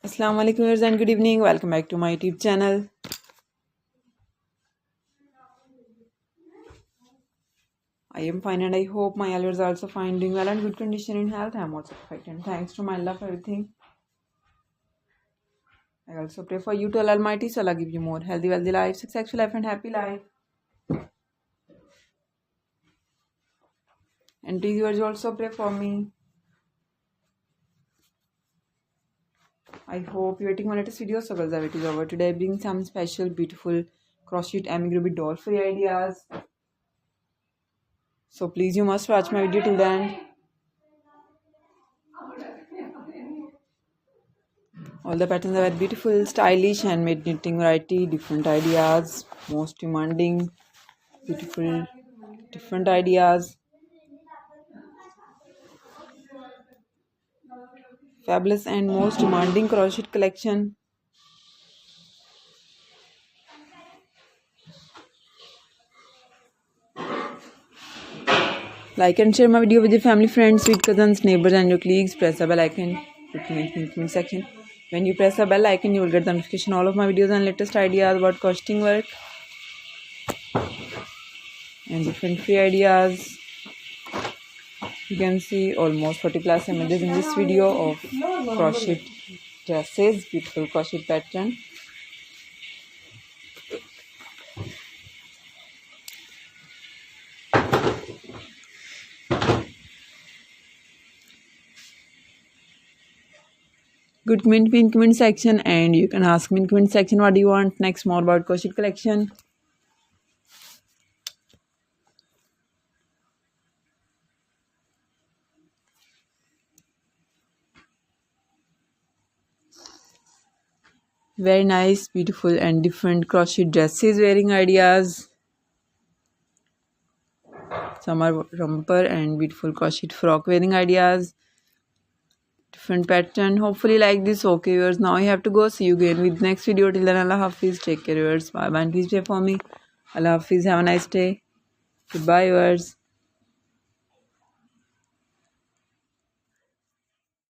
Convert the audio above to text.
Assalamu alaikum viewers and good evening. Welcome back to my YouTube channel. I am fine and I hope my viewers are also fine, doing well and good condition in health. I am also perfect and thanks to my Allah for everything. I also pray for you to Allah Almighty, so Allah give you more healthy, wealthy life, successful life and happy life. And please viewers also pray for me. I hope you are watching my latest video. So guys, the video is over. Today I bring some special beautiful crochet amigurumi doll free ideas. So please you must watch my video till the end. All the patterns are very beautiful, stylish, handmade knitting variety, different ideas, most demanding, beautiful, different ideas. Fabulous and most demanding crochet collection. Like and share my video with your family, friends, sweet cousins, neighbors and your colleagues. Press the bell icon in the comment section. When you press the bell icon, you will get the notification all of my videos and latest ideas about crocheting work and different free ideas. You can see almost 40 plus images in this video of crochet dresses, beautiful crochet pattern. Good comment me in comment section and you can ask me in comment section what do you want next more about crochet collection. Very nice, beautiful and different crochet dresses wearing ideas. Some are romper and beautiful crochet frock wearing ideas. Different pattern. Hopefully like this. Okay viewers, now I have to go. See you again with next video. Till then, Allah Hafiz. Take care viewers. Bye bye and please pray for me. Allah Hafiz. Have a nice day. Goodbye viewers.